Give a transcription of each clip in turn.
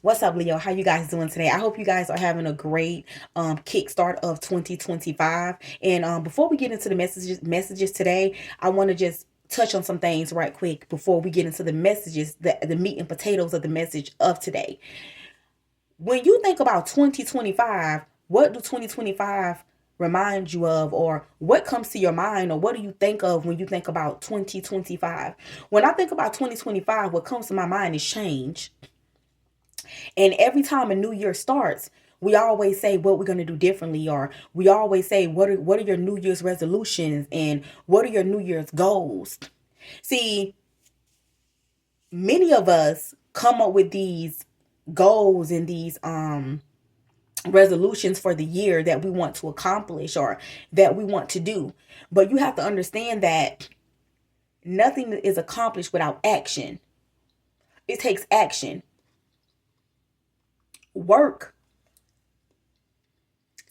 What's up, Leo? How you guys doing today? I hope you guys are having a great kickstart of 2025. And before we get into the messages today, I want to just touch on some things right quick before we get into the messages, the meat and potatoes of the message of today. When you think about 2025, what do 2025 remind you of, or what comes to your mind, or what do you think of when you think about 2025? When I think about 2025, what comes to my mind is change. And every time a new year starts, we always say what we're going to do differently, or we always say what are your New Year's resolutions and what are your New Year's goals. See, many of us come up with these goals and these resolutions for the year that we want to accomplish or that we want to do. But you have to understand that nothing is accomplished without action. It takes action, work,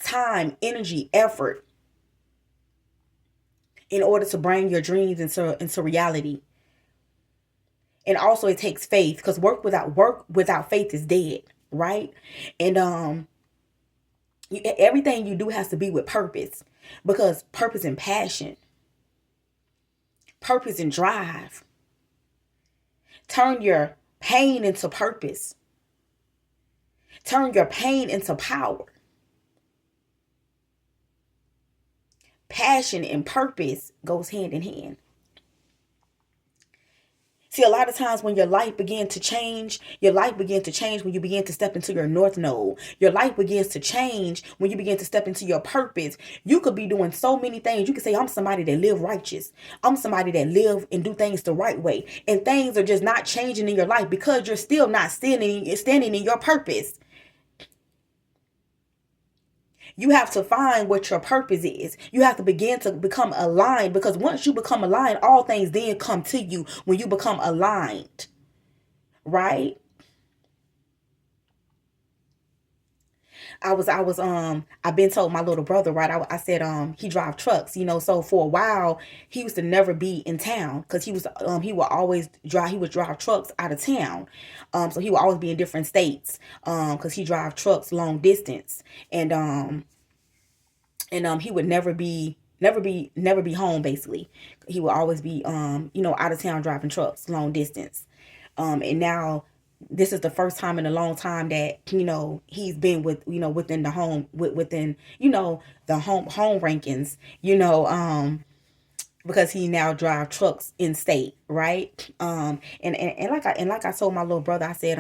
time, energy, effort in order to bring your dreams into reality. And also it takes faith, because work without faith is dead, right? And everything you do has to be with purpose, because purpose and passion, purpose and drive. Turn your pain into purpose. Turn your pain into power. Passion and purpose goes hand in hand. See, a lot of times when your life begins to change, your life begins to change when you begin to step into your north node. Your life begins to change when you begin to step into your purpose. You could be doing so many things. You could say, I'm somebody that live righteous. I'm somebody that live and do things the right way. And things are just not changing in your life because you're still not standing in your purpose. You have to find what your purpose is. You have to begin to become aligned, because once you become aligned, all things then come to you when you become aligned, right? I've been told my little brother, right? I said, he drive trucks, so for a while, he used to never be in town because he would always drive, he would drive trucks out of town. So he would always be in different states, because he drive trucks long distance. And he would never be home. Basically, he would always be out of town driving trucks long distance. And now this is the first time in a long time that he's been within the home, within the home rankings, because he now drive trucks in state, right? And like I told my little brother, I said,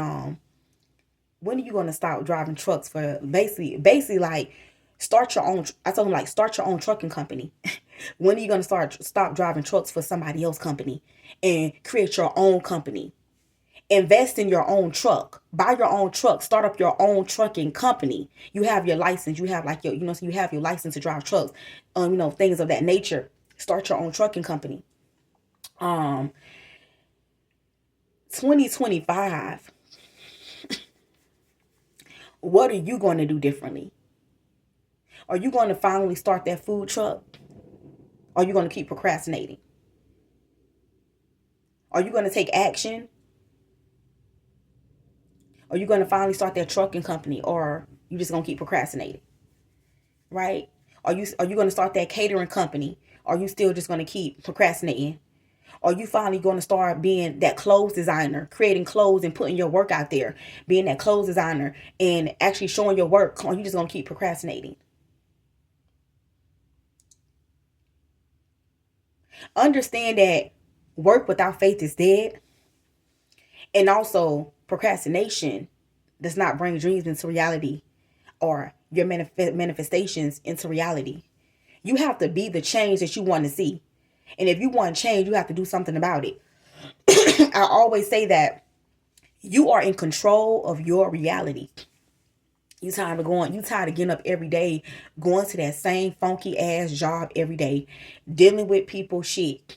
when are you going to stop driving trucks for basically like start your own. I told him, like, start your own trucking company. When are you going to stop driving trucks for somebody else's company and create your own company? Invest in your own truck, buy your own truck, start up your own trucking company. You have your license, you have like so you have your license to drive trucks, things of that nature. Start your own trucking company. um 2025, what are you going to do differently? Are you going to finally start that food truck? Or are you going to keep procrastinating? Are you going to take action? Are you going to finally start that trucking company, or you just going to keep procrastinating? Right? Are you going to start that catering company? Or are you still just going to keep procrastinating? Are you finally going to start being that clothes designer, creating clothes and putting your work out there, being that clothes designer and actually showing your work? Or are you just going to keep procrastinating? Understand that work without faith is dead. And also, procrastination does not bring dreams into reality, or your manifestations into reality. You have to be the change that you want to see. And if you want change, you have to do something about it. I always say that you are in control of your reality. You tired of getting up every day, going to that same funky ass job every day, dealing with people shit.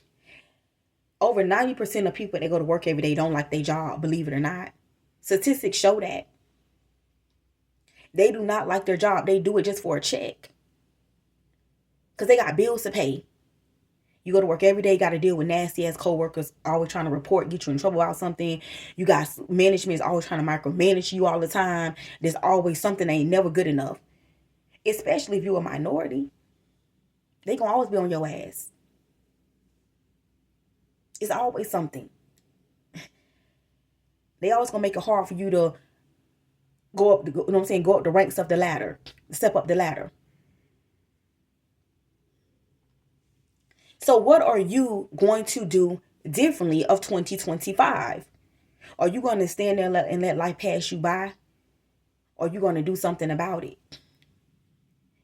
Over 90% of people that go to work every day don't like their job, believe it or not. Statistics show that. They do not like their job. They do it just for a check. Because they got bills to pay. You go to work every day, got to deal with nasty ass coworkers, always trying to report, get you in trouble about something. You got management is always trying to micromanage you all the time. There's always something that ain't never good enough. Especially if you're a minority, they gonna always be on your ass. It's always something. They always gonna make it hard for you to go up. You know what I'm saying? Go up the ranks of the ladder, step up the ladder. So what are you going to do differently of 2025? Are you going to stand there and let life pass you by? Or are you going to do something about it?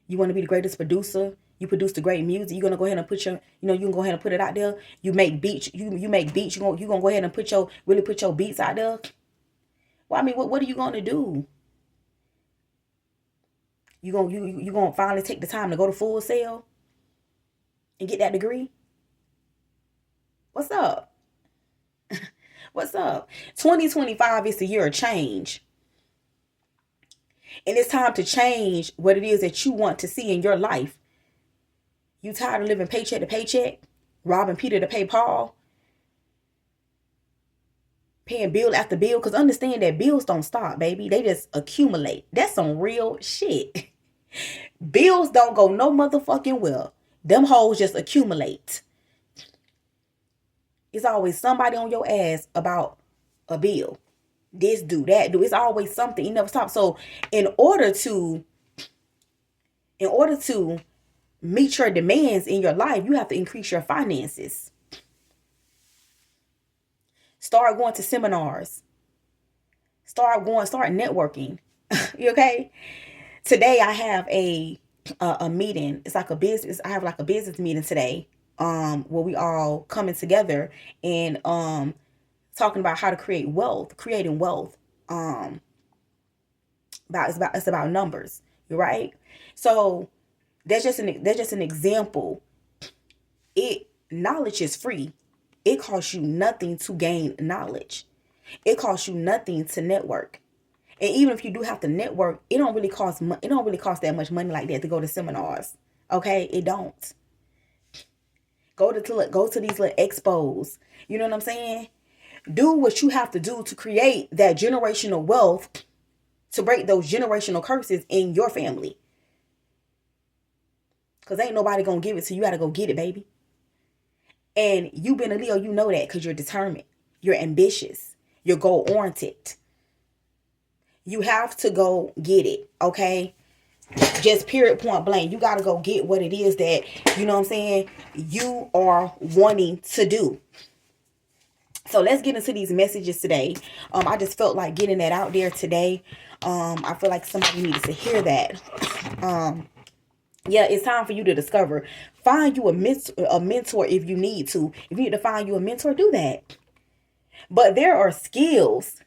You want to be the greatest producer? You produce the great music. You're gonna go ahead and put your, you can go ahead and put it out there. You make beats. You make beats. You gonna go ahead and put your beats out there. Well, I mean, what are you gonna do? You gonna finally take the time to go to Full Sail and get that degree? What's up? What's up? 2025 is the year of change. And it's time to change what it is that you want to see in your life. You tired of living paycheck to paycheck? Robbing Peter to pay Paul? Paying bill after bill? Because understand that bills don't stop, baby. They just accumulate. That's some real shit. Bills don't go no motherfucking well. Them hoes just accumulate. It's always somebody on your ass about a bill. This do, that do. It's always something. You never stop. So in order to meet your demands in your life, you have to increase your finances. Start going to seminars. Start networking. You okay? Today I have a meeting. It's like a business. I have like a business meeting today. Where we all coming together and talking about how to creating wealth. It's about numbers. You're right. So that's just an example. Knowledge is free. It costs you nothing to gain knowledge. It costs you nothing to network. And even if you do have to network, it don't really cost that much money like that to go to seminars. Okay, it don't. Go to these little expos. You know what I'm saying? Do what you have to do to create that generational wealth, to break those generational curses in your family. Because ain't nobody gonna give it to you. You gotta go get it, baby. And you been a Leo, you know that because you're determined. You're ambitious. You're goal-oriented. You have to go get it, okay? Just period, point blank. You got to go get what it is that, you know what I'm saying, you are wanting to do. So let's get into these messages today. I just felt like getting that out there today. I feel like somebody needed to hear that. Yeah, it's time for you to discover. Find you a mentor if you need to. If you need to find you a mentor, do that. But there are skills.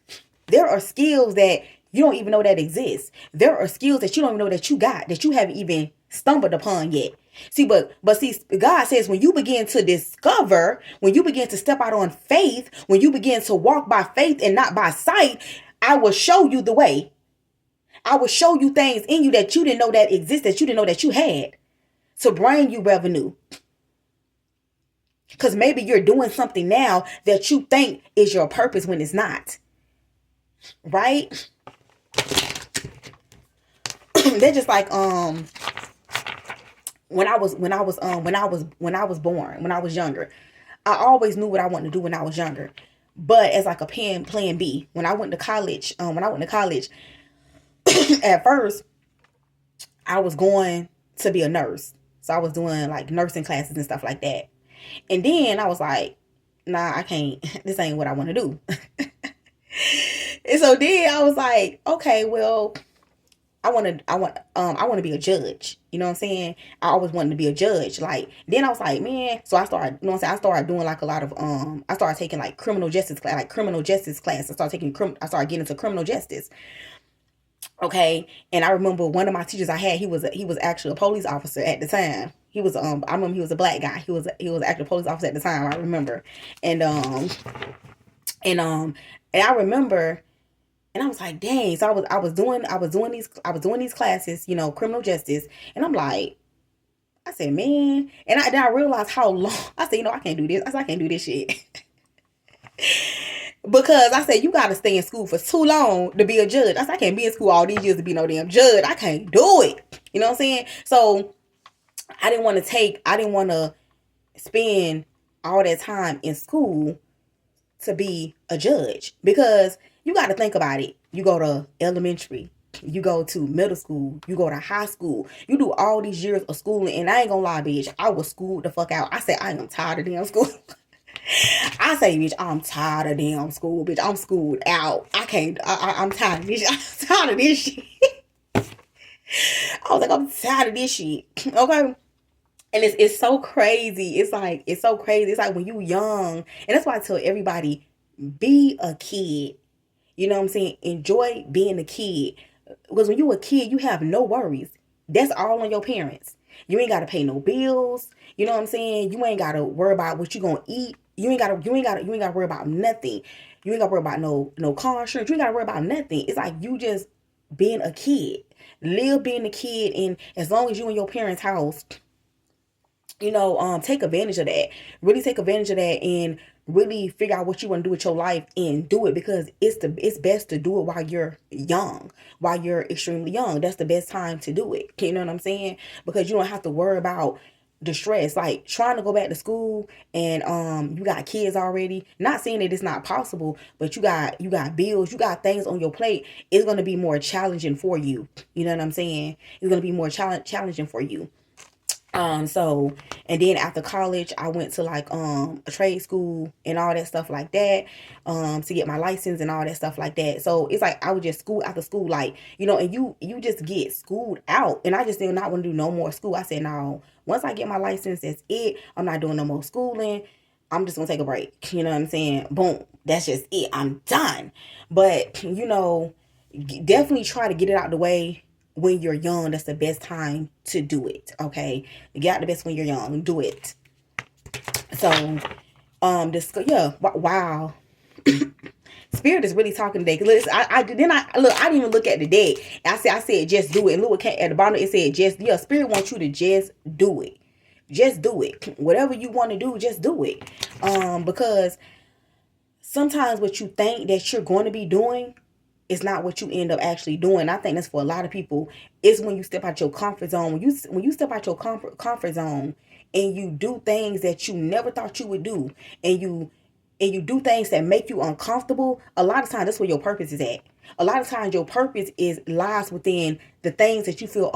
There are skills that you don't even know that exist. There are skills that you don't even know that you got, that you haven't even stumbled upon yet. See, but see, God says when you begin to discover, when you begin to step out on faith, when you begin to walk by faith and not by sight, I will show you the way. I will show you things in you that you didn't know that exist, that you didn't know that you had, to bring you revenue. Because maybe you're doing something now that you think is your purpose when it's not. Right? They're just like when I was younger, I always knew what I wanted to do when I was younger. But as like a plan B, when I went to college, at first I was going to be a nurse. So I was doing like nursing classes and stuff like that. And then I was like, nah, I can't. This ain't what I want to do. And so then I was like, okay, well, I want to be a judge. You know what I'm saying? I always wanted to be a judge. Like, then I was like, man, so I started, you know what I'm saying? I started doing like a lot of, I started taking like criminal justice class. I started getting into criminal justice. Okay. And I remember one of my teachers I had, he was actually a police officer at the time. He was, I remember he was a black guy. He was actually a police officer at the time. I remember. And I remember, and I was like, dang. So I was doing these classes, you know, criminal justice. And I'm like, I said, man. And then I realized how long. I said, I can't do this. I said, I can't do this shit. Because I said, you got to stay in school for too long to be a judge. I said, I can't be in school all these years to be no damn judge. I can't do it. You know what I'm saying? So I didn't want to spend all that time in school to be a judge, because you got to think about it. You go to elementary, you go to middle school, you go to high school, you do all these years of schooling, and I ain't gonna lie, bitch, I was schooled the fuck out. I said, I am tired of damn school. I say, bitch, I'm tired of damn school, bitch. I'm schooled out. I can't. I'm tired of this. I'm tired of this shit. I was like, I'm tired of this shit. Okay. And it's so crazy. It's so crazy. It's like when you young, and that's why I tell everybody, be a kid. You know what I'm saying? Enjoy being a kid. Because when you a kid, you have no worries. That's all on your parents. You ain't gotta pay no bills. You know what I'm saying? You ain't gotta worry about what you gonna eat. You ain't gotta worry about nothing. You ain't gotta worry about no car insurance. You ain't gotta worry about nothing. It's like you just being a kid. Live being a kid, and as long as you in your parents' house, take advantage of that. Really take advantage of that, and really figure out what you want to do with your life and do it, because it's best to do it while you're young, while you're extremely young. That's the best time to do it. You know what I'm saying? Because you don't have to worry about the stress, like trying to go back to school, and you got kids already. Not saying that it's not possible, but you got bills, you got things on your plate. It's going to be more challenging for you. You know what I'm saying? It's going to be more challenging for you. So, and then after college, I went to like a trade school and all that stuff like that, to get my license and all that stuff like that. So it's like I was just school after school, like, and you just get schooled out. And I just did not want to do no more school. I said, no, once I get my license, that's it. I'm not doing no more schooling. I'm just gonna take a break. You know what I'm saying? Boom. That's just it. I'm done. But definitely try to get it out the way when you're young. That's the best time to do it. Okay, get out the best when you're young. Do it. So, this, yeah, wow. Spirit is really talking today. Cause I didn't even look at the deck. I said just do it. And look, at the bottom it said just, yeah. Spirit wants you to just do it. Just do it. Whatever you want to do, just do it. Because sometimes what you think that you're going to be doing is not what you end up actually doing. I think that's for a lot of people. It's when you step out your comfort zone. When you step out your comfort zone and you do things that you never thought you would do, and you do things that make you uncomfortable. A lot of times, that's where your purpose is at. A lot of times, your purpose lies within the things that you feel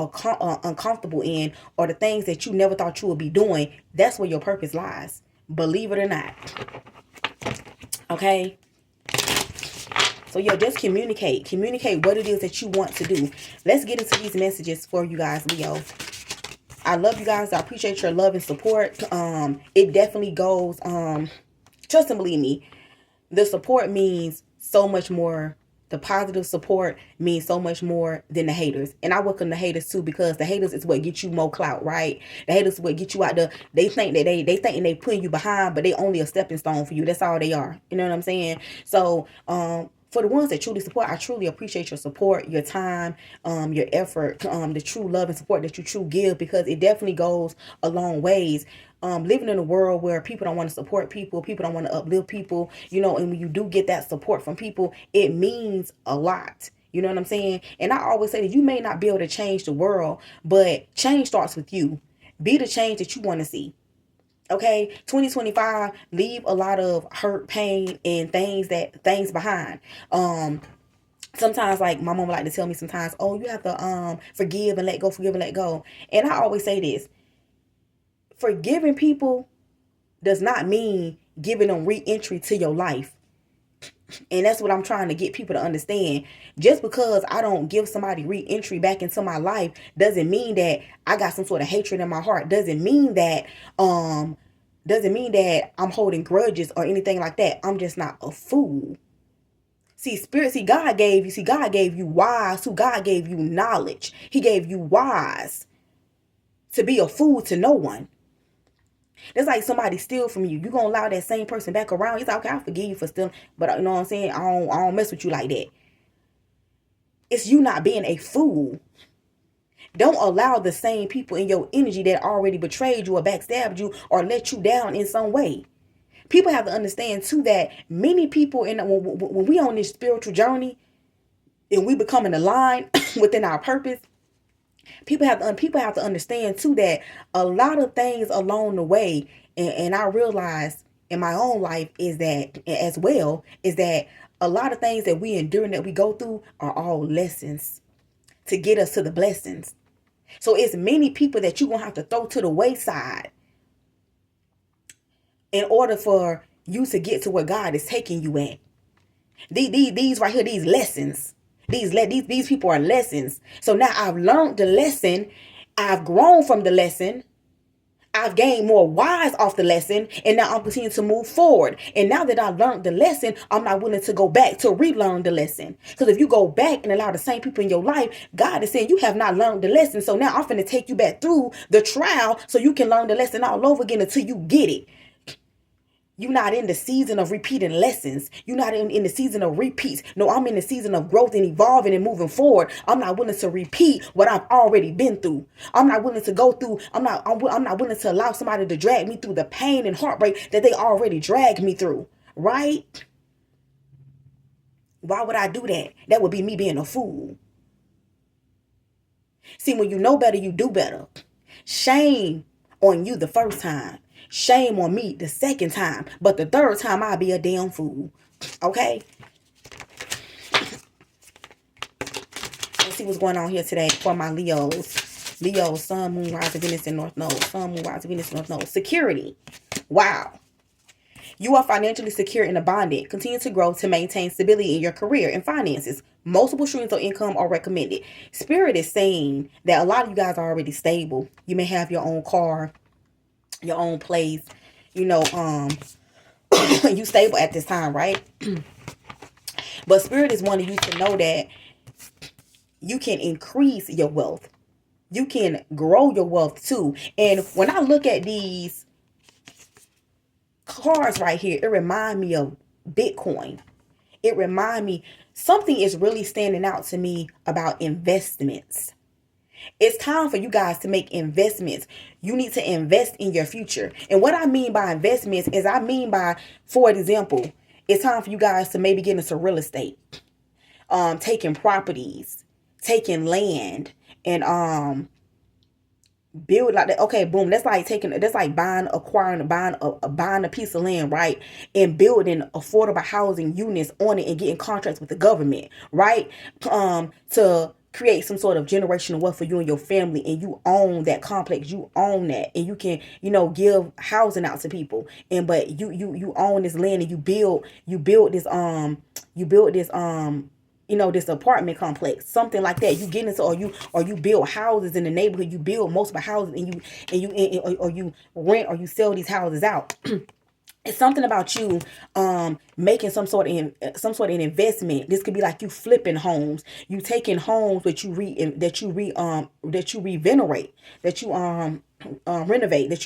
uncomfortable in, or the things that you never thought you would be doing. That's where your purpose lies. Believe it or not. Okay. So yeah, just communicate what it is that you want to do. Let's get into these messages for you guys, Leo. I love you guys. I appreciate your love and support. It definitely goes, trust and believe me, the support means so much more. The positive support means so much more than the haters. And I welcome the haters too, because the haters is what gets you more clout, right? The haters is what get you out there. They think that they think they putting you behind, but they only a stepping stone for you. That's all they are. You know what I'm saying? So, for the ones that truly support, I truly appreciate your support, your time, your effort, the true love and support that you truly give, because it definitely goes a long ways. Living in a world where people don't want to support people don't want to uplift people, and when you do get that support from people, it means a lot. You know what I'm saying? And I always say that you may not be able to change the world, but change starts with you. Be the change that you want to see. Okay, 2025, leave a lot of hurt, pain, and things behind. Sometimes, like my mom would like to tell me sometimes, oh, you have to forgive and let go, forgive and let go. And I always say this: forgiving people does not mean giving them re-entry to your life. And that's what I'm trying to get people to understand. Just because I don't give somebody re-entry back into my life doesn't mean that I got some sort of hatred in my heart. Doesn't mean that I'm holding grudges or anything like that. I'm just not a fool. God gave you wise, who God gave you knowledge. He gave you wise to be a fool to no one. That's like somebody steal from you. You gonna allow that same person back around. He's like, okay, I forgive you for stealing, but you know what I'm saying? I don't mess with you like that. It's you not being a fool. Don't allow the same people in your energy that already betrayed you or backstabbed you or let you down in some way. People have to understand too that many people when we on this spiritual journey and we becoming aligned within our purpose, people have to understand too that a lot of things along the way, and I realized in my own life is that as well is that a lot of things that we endure and that we go through are all lessons to get us to the blessings. So it's many people that you're gonna have to throw to the wayside in order for you to get to where God is taking you at. These right here, these lessons. These people are lessons. So now I've learned the lesson. I've grown from the lesson. I've gained more wise off the lesson, and now I'm continuing to move forward. And now that I've learned the lesson, I'm not willing to go back to relearn the lesson. Because if you go back and allow the same people in your life, God is saying you have not learned the lesson. So now I'm going to take you back through the trial so you can learn the lesson all over again until you get it. You're not in the season of repeating lessons. You're not in the season of repeats. No, I'm in the season of growth and evolving and moving forward. I'm not willing to repeat what I've already been through. I'm not willing to go through. I'm not willing to allow somebody to drag me through the pain and heartbreak that they already dragged me through. Right? Why would I do that? That would be me being a fool. See, when you know better, you do better. Shame on you the first time. Shame on me the second time. But the third time, I'll be a damn fool. Okay? Let's see what's going on here today for my Leos. Leo, Sun, Moon, Rising, Venus, and North Node. Sun, Moon, Rising, Venus, North Node. Security. Wow. You are financially secure and abundant. Continue to grow to maintain stability in your career and finances. Multiple streams of income are recommended. Spirit is saying that a lot of you guys are already stable. You may have your own car, your own place, you stable at this time, right? But Spirit is wanting you to know that you can increase your wealth. You can grow your wealth too. And when I look at these cards right here, it reminds me of Bitcoin. It reminds me something is really standing out to me about investments. It's time for you guys to make investments. You need to invest in your future. And what I mean by investments is for example, it's time for you guys to maybe get into real estate, taking properties, taking land, and build like that. Okay, boom. That's like buying a piece of land, right? And building affordable housing units on it and getting contracts with the government, right? To create some sort of generational wealth for you and your family, and you own that complex, you own that, and you can, give housing out to people. But you own this land, and you build this this apartment complex, something like that. You get into, or you build houses in the neighborhood. You build multiple houses, or you rent or you sell these houses out. It's something about you making some sort of investment. This could be like you flipping homes. You taking homes that you revenerate, that you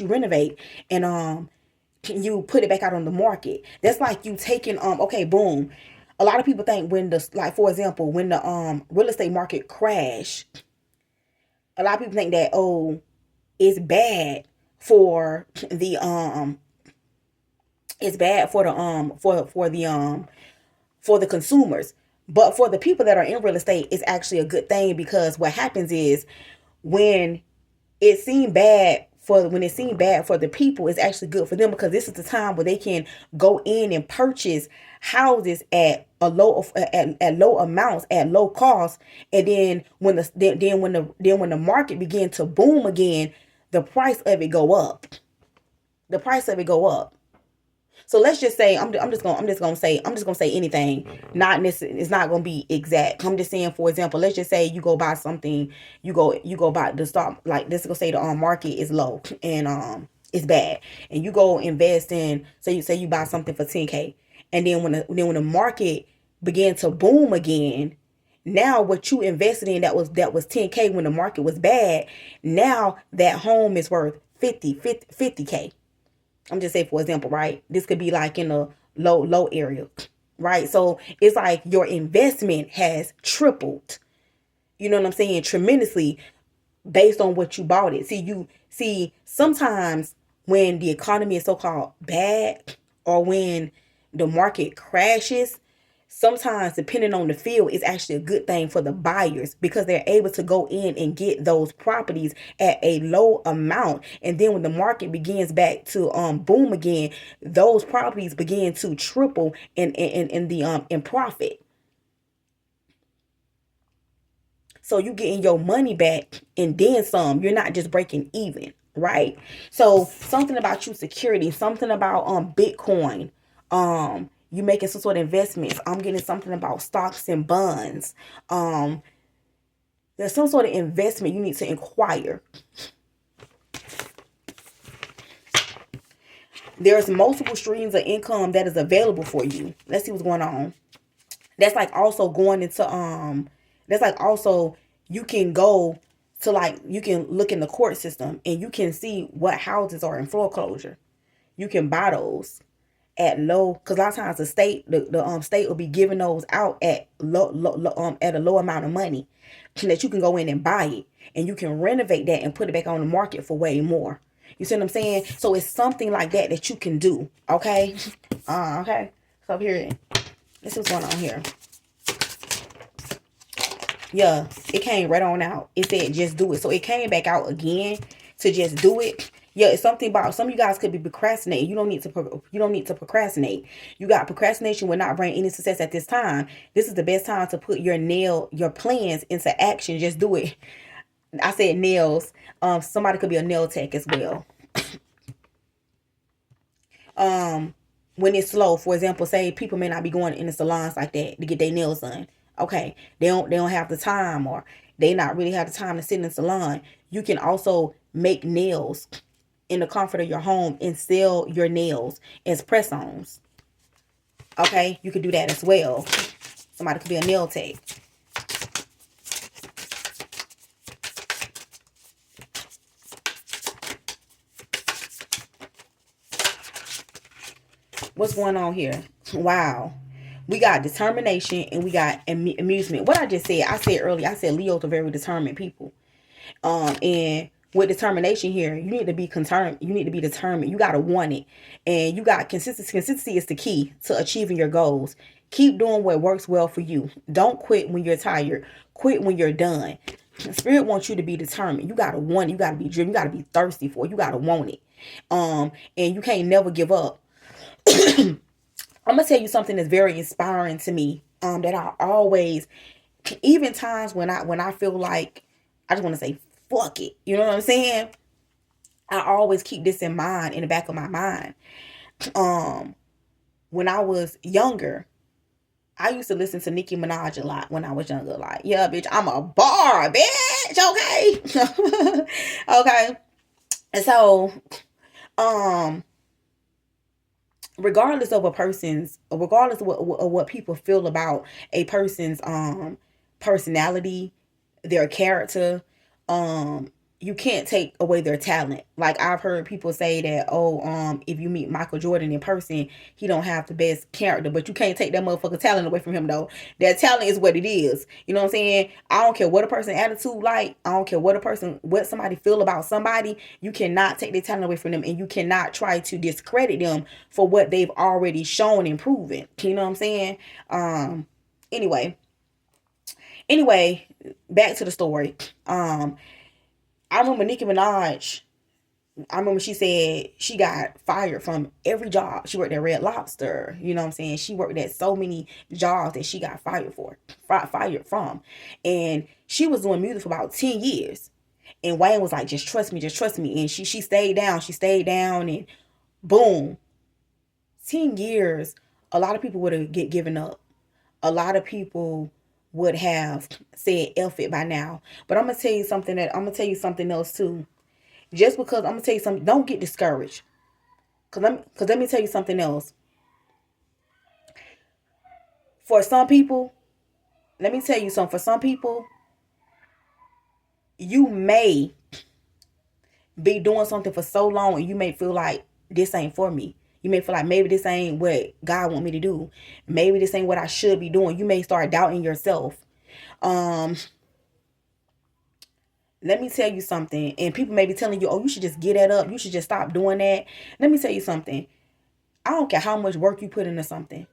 renovate, and you put it back out on the market. That's like you taking okay, boom. A lot of people think for example, when the real estate market crashed, a lot of people think that, it's bad for the for the consumers. But for the people that are in real estate, it's actually a good thing, because what happens is when it seemed bad for the people, it's actually good for them, because this is the time where they can go in and purchase houses at low amounts, at low cost. And then when the market began to boom again, the price of it go up. So let's just say I'm just gonna say anything. It's not gonna be exact. I'm just saying, for example, let's just say you go buy something. You go buy the stock, like this is gonna say the market is low and it's bad, and you go invest in, say you buy something for 10K, and then when the market began to boom again, now what you invested in that was 10K when the market was bad, now that home is worth 50K. I'm just saying, for example, right? This could be like in a low area, right? So it's like your investment has tripled. You know what I'm saying? Tremendously. based on what you bought it. See sometimes when the economy is so called bad, or when the market crashes, sometimes depending on the field, it's actually a good thing for the buyers, because they're able to go in and get those properties at a low amount, and then when the market begins back to boom again, those properties begin to triple in the in profit. So you getting your money back and then some. You're not just breaking even, right? So something about you security, something about Bitcoin, you making some sort of investments. I'm getting something about stocks and bonds. Um, there's some sort of investment you need to inquire. There's multiple streams of income that is available for you. Let's see what's going on. That's like also going into that's like also, you can go to, like, you can look in the court system and you can see what houses are in foreclosure. You can buy those at low, because a lot of times the state will be giving those out at at a low amount of money, that you can go in and buy it, and you can renovate that and put it back on the market for way more. You see what I'm saying? So it's something like that that you can do. Okay. Okay. So here, this is what's going on here. Yeah, it came right on out. It said just do it. So it came back out again to just do it. Yeah, it's something about, some of you guys could be procrastinating. You don't need to procrastinate. You got procrastination will not bring any success at this time. This is the best time to put your plans into action. Just do it. I said nails. Somebody could be a nail tech as well. When it's slow, for example, say people may not be going in the salons like that to get their nails done. Okay, they don't have the time, or they not really have the time to sit in the salon. You can also make nails in the comfort of your home and sell your nails as press-ons. Okay, you could do that as well. Somebody could be a nail tech. What's going on here? Wow. We got determination and we got amusement. What I said earlier, I said Leo's are very determined people. And with determination here, you need to be concerned. You need to be determined. You got to want it. And you got consistency. Consistency is the key to achieving your goals. Keep doing what works well for you. Don't quit when you're tired. Quit when you're done. Spirit wants you to be determined. You got to want it. You got to be driven. You got to be thirsty for it. You got to want it. And you can't never give up. I'm gonna tell you something that's very inspiring to me. That I always, even times when I feel like I just want to say fuck it. You know what I'm saying? I always keep this in mind, in the back of my mind. Um, when I was younger, I used to listen to Nicki Minaj a lot when I was younger. Like, yeah, bitch, I'm a bar, bitch. Okay, okay. And so, um, regardless of what people feel about a person's personality, their character, um you can't take away their talent. Like, I've heard people say that, oh, if you meet Michael Jordan in person, he don't have the best character, but you can't take that motherfucker talent away from him though. That talent is what it is. You know what I'm saying? I don't care what a person attitude like. I don't care what somebody feel about somebody. You cannot take their talent away from them, and you cannot try to discredit them for what they've already shown and proven. You know what I'm saying? Anyway, anyway, back to the story. I remember Nicki Minaj. I remember she said she got fired from every job. She worked at Red Lobster. You know what I'm saying? She worked at so many jobs that she got fired from. And she was doing music for about 10 years. And Wayne was like, just trust me, just trust me. And she stayed down. She stayed down, and boom. 10 years, a lot of people would have given up. A lot of people would have said F it by now. But I'm gonna tell you something else too. Just because I'm gonna tell you something, don't get discouraged. Cause let me tell you something else. For some people, let me tell you something. For some people, you may be doing something for so long, and you may feel like this ain't for me. You may feel like maybe this ain't what God want me to do. Maybe this ain't what I should be doing. You may start doubting yourself. Um, let me tell you something. And people may be telling you, oh, you should just get that up. You should just stop doing that. Let me tell you something. I don't care how much work you put into something.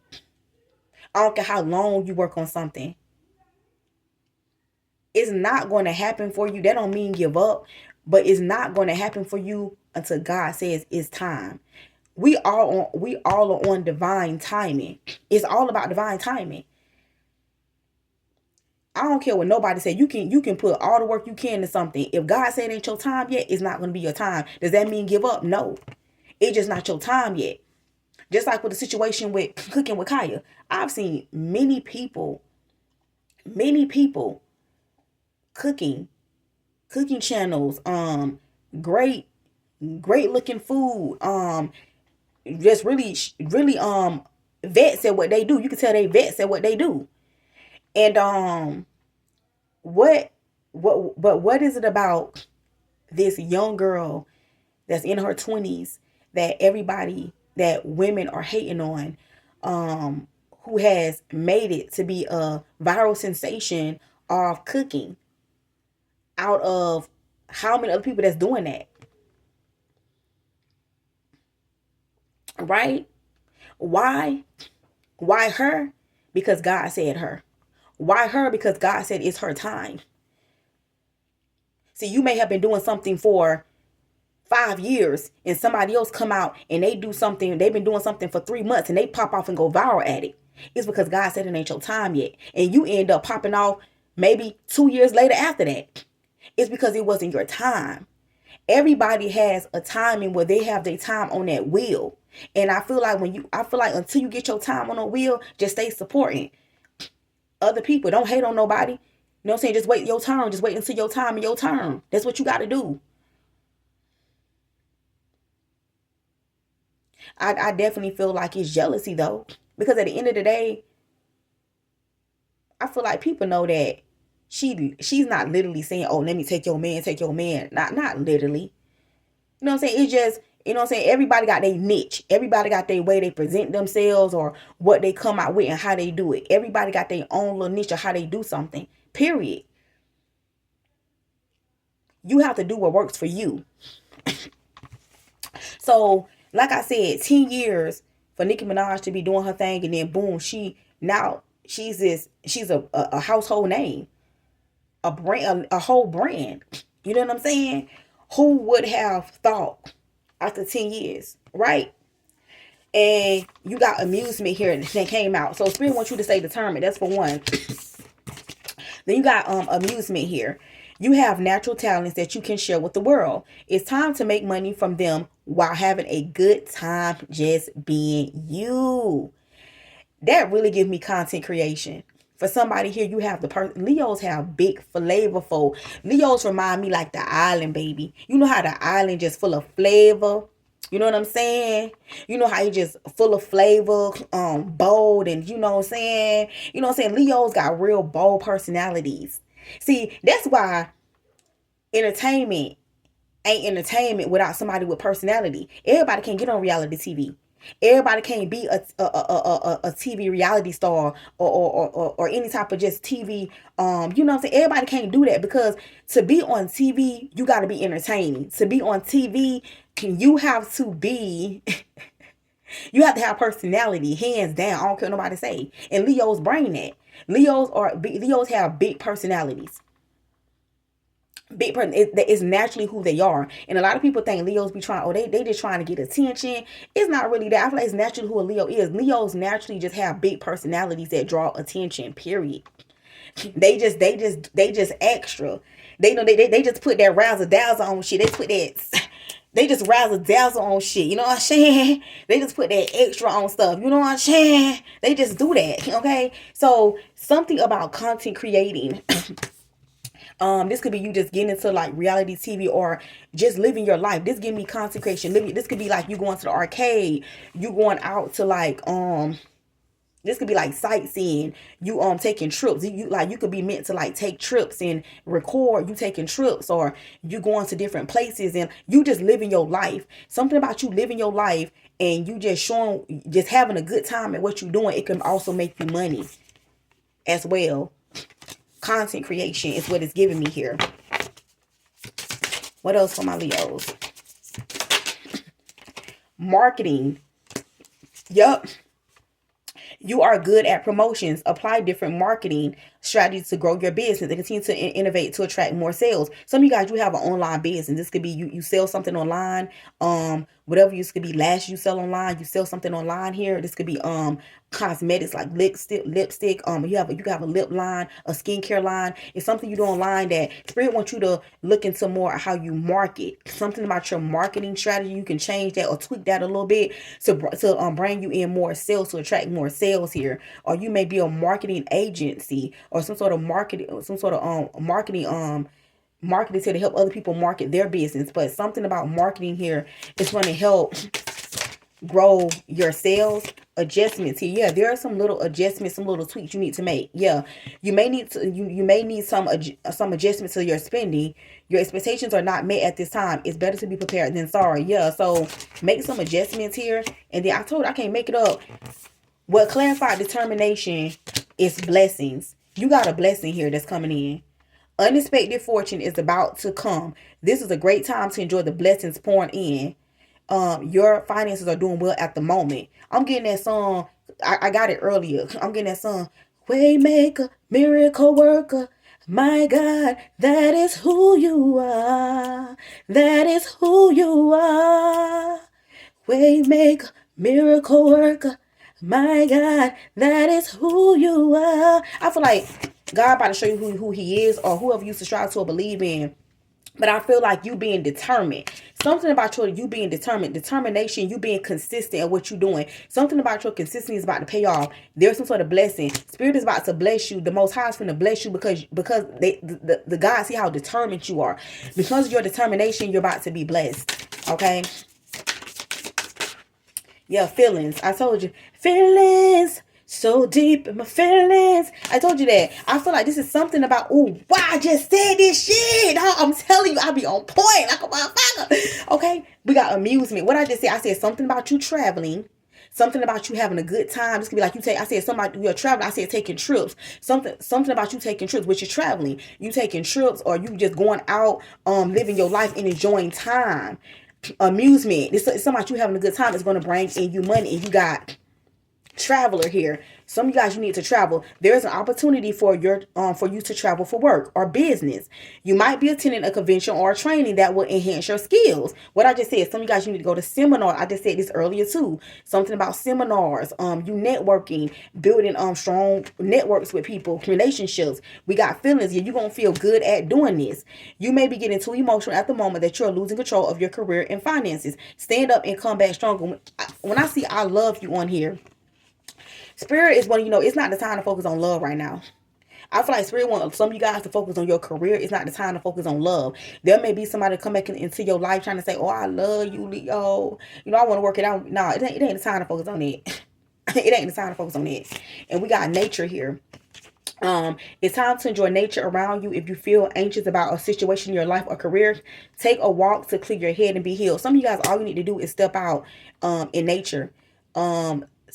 I don't care how long you work on something. It's not going to happen for you. That don't mean give up, but it's not going to happen for you until God says it's time. We all are on divine timing. It's all about divine timing. I don't care what nobody say. You can put all the work you can into something. If God said it ain't your time yet, it's not going to be your time. Does that mean give up? No. It's just not your time yet. Just like with the situation with cooking with Kaya. I've seen many people cooking channels, great looking food, just really vets at what they do. You can tell they vets at what they do. And what what is it about this young girl that's in her 20s that women are hating on, who has made it to be a viral sensation of cooking, out of how many other people that's doing that, right? Why? Why her? Because God said her. Why her? Because God said it's her time. See, you may have been doing something for 5 years and somebody else come out and they do something, they've been doing something for 3 months and they pop off and go viral at it. It's because God said it ain't your time yet. And you end up popping off maybe 2 years later after that. It's because it wasn't your time. Everybody has a timing where they have their time on that wheel. And I feel like until you get your time on a wheel, just stay supporting other people. Don't hate on nobody. You know what I'm saying? Just wait your turn. Just wait until your time and your turn. That's what you got to do. I definitely feel like it's jealousy though. Because at the end of the day, I feel like people know that she's not literally saying, oh, let me take your man, take your man. Not literally. You know what I'm saying? It's just, you know what I'm saying? Everybody got their niche. Everybody got their way they present themselves or what they come out with and how they do it. Everybody got their own little niche of how they do something. Period. You have to do what works for you. So, like I said, 10 years for Nicki Minaj to be doing her thing, and then boom, she's a household name, a brand, a whole brand. You know what I'm saying? Who would have thought after 10 years, right? And you got amusement here that came out. So Spirit wants you to stay determined. That's for one. Then you got amusement here. You have natural talents that you can share with the world. It's time to make money from them while having a good time just being you. That really gives me content creation. For somebody here, you have the person. Leos have big flavorful. Leos remind me like the island, baby. You know how the island just full of flavor. You know what I'm saying? You know how he just full of flavor, bold, and you know what I'm saying? You know what I'm saying? Leo's got real bold personalities. See, that's why entertainment ain't entertainment without somebody with personality. Everybody can't get on reality TV. Everybody can't be a TV reality star or any type of just TV. You know what I'm saying? Everybody can't do that because to be on TV, you got to be entertaining. To be on TV, you have to be, you have to have personality, hands down. I don't care what nobody say. And Leos bring that. Leos have big personalities. Big person is naturally who they are, and a lot of people think Leos be trying, they just trying to get attention. It's not really that. I feel like it's naturally who a Leo is. Leos naturally just have big personalities that draw attention. Period. They just extra. They know they just put that razzle dazzle on shit. They just razzle dazzle on shit. You know what I'm saying? They just put that extra on stuff. You know what I'm saying? They just do that. Okay. So something about content creating. This could be you just getting into like reality TV or just living your life. This give me consecration. This could be like you going to the arcade, you going out to like this could be like sightseeing. You taking trips. You could be meant to like take trips and record you taking trips, or you going to different places and you just living your life. Something about you living your life and you just having a good time at what you're doing. It can also make you money as well. Content creation is what it's giving me here. What else for my Leos? Marketing. Yup. You are good at promotions. Apply different marketing strategies to grow your business and continue to innovate to attract more sales. Some of you guys, you have an online business. This could be you sell something online. Whatever you could be lashes you sell online. You sell something online here. This could be cosmetics like lipstick. You have a lip line, a skincare line. It's something you do online that Spirit wants you to look into more how you market. Something about your marketing strategy. You can change that or tweak that a little bit to bring you in more sales, to attract more sales here. Or you may be a marketing agency or some sort of marketing marketing to help other people market their business. But something about marketing here is going to help grow your sales. Adjustments here. Yeah, there are some little adjustments, some little tweaks you need to make. Yeah, you may need to you may need some adjustments to your spending. Your expectations are not met at this time. It's better to be prepared than sorry. Yeah, so make some adjustments here. And then I told you I can't make it up. What clarified determination is blessings. You got a blessing here that's coming in. Unexpected fortune is about to come. This is a great time to enjoy the blessings pouring in. Your finances are doing well at the moment. I'm getting that song. I got it earlier. I'm getting that song. Waymaker, miracle worker. My God, that is who you are. That is who you are. Waymaker, miracle worker. My God, that is who you are. I feel like God about to show you who he is, or whoever you subscribe to or believe in. But I feel like you being determined. Something about you being determined. Determination, you being consistent at what you're doing. Something about your consistency is about to pay off. There's some sort of blessing. Spirit is about to bless you. The Most High is going to bless you because the God see how determined you are. Because of your determination, you're about to be blessed. Okay? Yeah, feelings. I told you. Feelings. So deep in my feelings. I told you that. I feel like this is something about, ooh, wow, I just said this shit. I'm telling you, I'll be on point like a motherfucker. Okay? We got amusement. What I just said, I said something about you traveling. Something about you having a good time. This could be like I said something about you're traveling. I said taking trips. Something about you taking trips, which is traveling. You taking trips, or you just going out, living your life and enjoying time. Amusement. It's something about you having a good time. It's going to bring in you money. And you got traveler here. Some of you guys, you need to travel. There's an opportunity for you to travel for work or business. You might be attending a convention or a training that will enhance your skills. What I just said, some of you guys, you need to go to seminar. I just said this earlier too. Something about seminars, you networking, building strong networks with people, relationships. We got feelings here. You're gonna feel good at doing this. You may be getting too emotional at the moment that you're losing control of your career and finances. Stand up and come back stronger. When I see I love you on here, Spirit is one, it's not the time to focus on love right now. I feel like Spirit wants some of you guys to focus on your career. It's not the time to focus on love. There may be somebody come back into your life trying to say, oh, I love you, Leo. I want to work it out. No, it ain't the time to focus on it. It ain't the time to focus on it. And we got nature here. It's time to enjoy nature around you. If you feel anxious about a situation in your life or career, take a walk to clear your head and be healed. Some of you guys, all you need to do is step out in nature.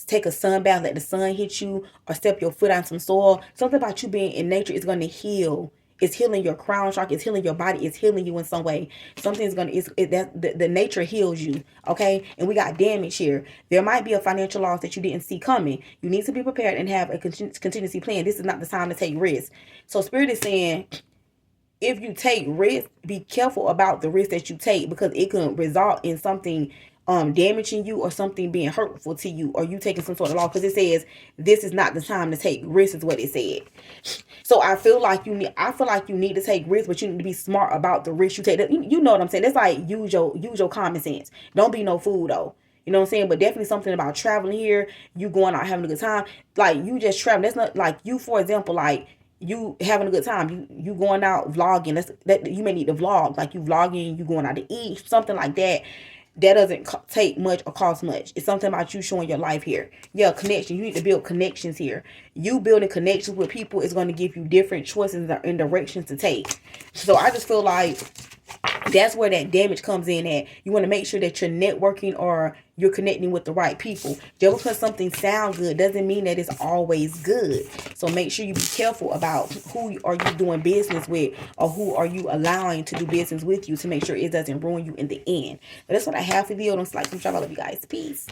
Take a sun bath, let the sun hit you, or step your foot on some soil. Something about you being in nature is going to heal. It's healing your crown chakra. It's healing your body. It's healing you in some way. Something's going to, the nature heals you. Okay. And we got damage here. There might be a financial loss that you didn't see coming. You need to be prepared and have a contingency plan. This is not the time to take risks. So Spirit is saying, if you take risks, be careful about the risk that you take, because it can result in something damaging you or something being hurtful to you, or you taking some sort of loss, because it says this is not the time to take risks is what it said. So I feel like you need to take risks, but you need to be smart about the risks you take. You know what I'm saying? That's like use your common sense. Don't be no fool though. You know what I'm saying? But definitely something about traveling here, you going out having a good time. Like you just traveling. That's not like you, for example, like you having a good time. You going out vlogging. That you may need to vlog. Like you vlogging, you going out to eat, something like that. That doesn't take much or cost much. It's something about you showing your life here. Yeah, connection. You need to build connections here. You building connections with people is going to give you different choices and directions to take. So I just feel like That's where that damage comes in at. You want to make sure that you're networking or you're connecting with the right people. Just because something sounds good doesn't mean that it's always good. So make sure you be careful about who are you doing business with, or who are you allowing to do business with you, to make sure it doesn't ruin you in the end. But that's what I have for you. Don't like, subscribe. I love you guys. Peace.